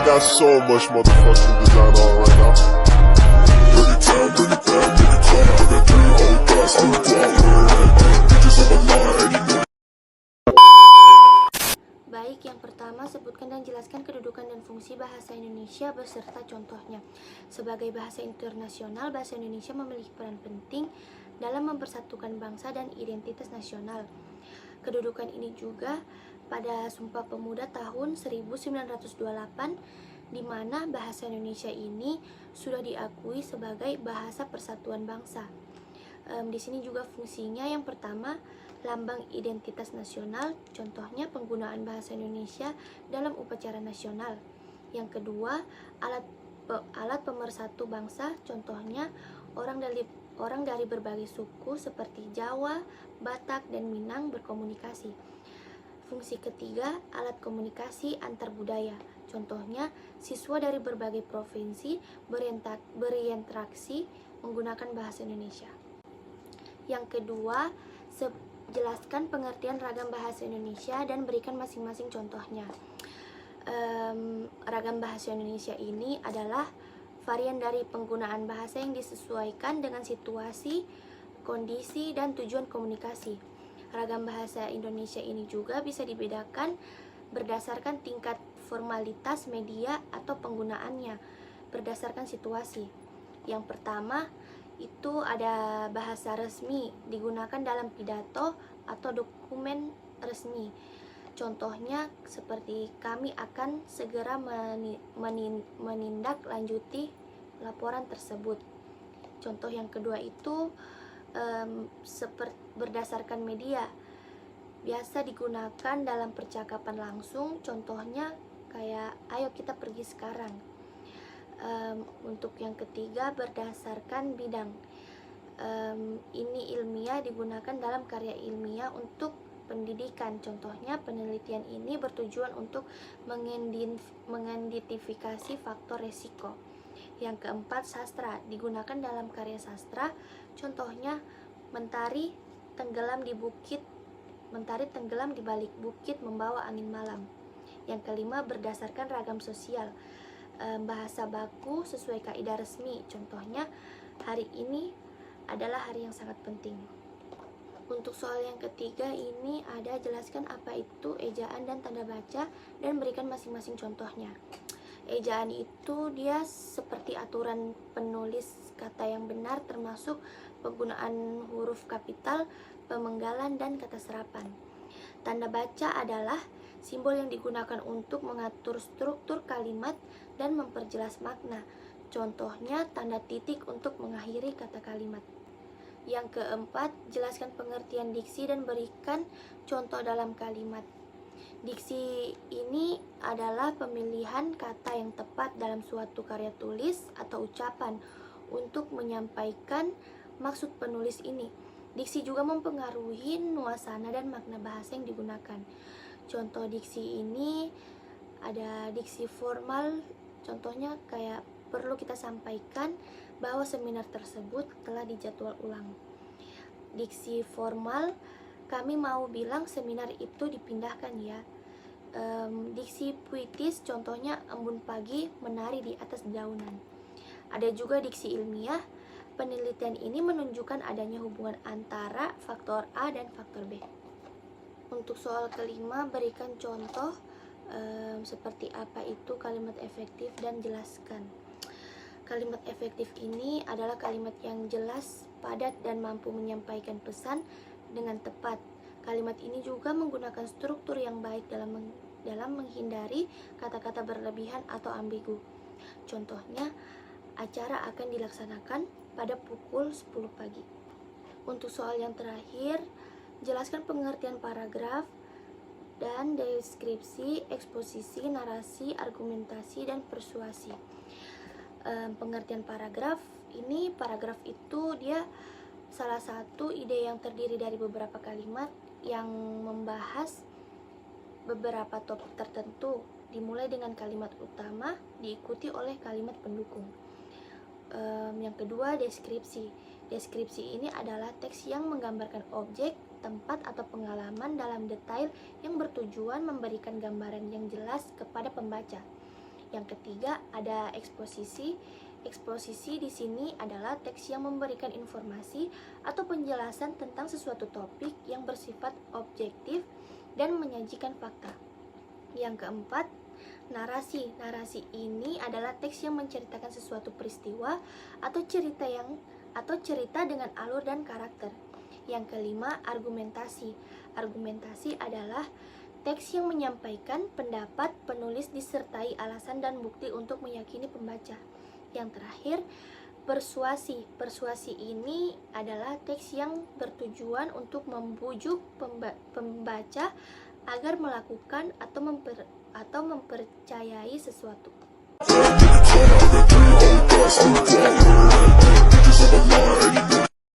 got so much motherfucking design on right now. Bring it down, bring it down, bring it down. I got 3 whole thoughts on the block. Bitches on my line, and you know. Baik, yang pertama, sebutkan dan jelaskan kedudukan dan fungsi bahasa Indonesia beserta contohnya. Sebagai bahasa internasional, bahasa Indonesia memiliki peran penting dalam mempersatukan bangsa dan identitas nasional. Kedudukan ini juga pada Sumpah Pemuda tahun 1928, di mana bahasa Indonesia ini sudah diakui sebagai bahasa persatuan bangsa. Di sini juga fungsinya yang pertama, lambang identitas nasional, contohnya penggunaan bahasa Indonesia dalam upacara nasional. Yang kedua, alat pemersatu bangsa, contohnya orang dari berbagai suku seperti Jawa, Batak, dan Minang berkomunikasi. Fungsi ketiga, alat komunikasi antar budaya, contohnya siswa dari berbagai provinsi berinteraksi menggunakan bahasa Indonesia. Yang kedua, jelaskan pengertian ragam bahasa Indonesia dan berikan masing-masing contohnya. Ragam bahasa Indonesia ini adalah varian dari penggunaan bahasa yang disesuaikan dengan situasi, kondisi, dan tujuan komunikasi. Ragam bahasa Indonesia ini juga bisa dibedakan berdasarkan tingkat formalitas media atau penggunaannya berdasarkan situasi. Yang pertama, itu ada bahasa resmi digunakan dalam pidato atau dokumen resmi. Contohnya seperti kami akan segera menindaklanjuti laporan tersebut. Contoh yang kedua itu berdasarkan media, biasa digunakan dalam percakapan langsung. Contohnya kayak ayo kita pergi sekarang. Untuk yang ketiga, berdasarkan bidang. Ini ilmiah digunakan dalam karya ilmiah untuk pendidikan. Contohnya penelitian ini bertujuan untuk mengidentifikasi faktor resiko. Yang keempat, sastra digunakan dalam karya sastra. Contohnya mentari tenggelam di balik bukit membawa angin malam. Yang kelima, berdasarkan ragam sosial. Bahasa baku sesuai kaidah resmi. Contohnya, hari ini adalah hari yang sangat penting. Untuk soal yang ketiga ini ada jelaskan apa itu ejaan dan tanda baca dan berikan masing-masing contohnya. Ejaan itu dia seperti aturan penulis kata yang benar, termasuk penggunaan huruf kapital, pemenggalan, dan kata serapan. Tanda baca adalah simbol yang digunakan untuk mengatur struktur kalimat dan memperjelas makna. Contohnya tanda titik untuk mengakhiri kata kalimat. Yang keempat, jelaskan pengertian diksi dan berikan contoh dalam kalimat. Diksi ini adalah pemilihan kata yang tepat dalam suatu karya tulis atau ucapan untuk menyampaikan maksud penulis ini. Diksi juga mempengaruhi nuasana dan makna bahasa yang digunakan. Contoh diksi ini ada diksi formal, contohnya kayak perlu kita sampaikan bahwa seminar tersebut telah dijadwal ulang. Diksi formal, kami mau bilang seminar itu dipindahkan ya. Diksi puitis, contohnya embun pagi menari di atas dedaunan. Ada juga diksi ilmiah. Penelitian ini menunjukkan adanya hubungan antara faktor A dan faktor B. Untuk soal kelima, berikan contoh seperti apa itu kalimat efektif dan jelaskan. Kalimat efektif ini adalah kalimat yang jelas, padat, dan mampu menyampaikan pesan dengan tepat. Kalimat ini juga menggunakan struktur yang baik dalam menghindari kata-kata berlebihan atau ambigu. Contohnya, acara akan dilaksanakan pada pukul 10 pagi. Untuk soal yang terakhir, jelaskan pengertian paragraf dan deskripsi, eksposisi, narasi, argumentasi, dan persuasi. Pengertian paragraf itu dia salah satu ide yang terdiri dari beberapa kalimat yang membahas beberapa topik tertentu, dimulai dengan kalimat utama diikuti oleh kalimat pendukung. Yang kedua, deskripsi. Deskripsi ini adalah teks yang menggambarkan objek, tempat, atau pengalaman dalam detail yang bertujuan memberikan gambaran yang jelas kepada pembaca. Yang ketiga ada eksposisi. Eksposisi di sini adalah teks yang memberikan informasi atau penjelasan tentang sesuatu topik yang bersifat objektif dan menyajikan fakta. Yang keempat, narasi. Narasi ini adalah teks yang menceritakan sesuatu peristiwa atau cerita dengan alur dan karakter. Yang kelima, argumentasi. Argumentasi adalah teks yang menyampaikan pendapat penulis disertai alasan dan bukti untuk meyakini pembaca. Yang terakhir, persuasi. Persuasi ini adalah teks yang bertujuan untuk membujuk pembaca agar melakukan atau mempercayai sesuatu. Bad nigga, turn out that 3 whole thoughts on the block.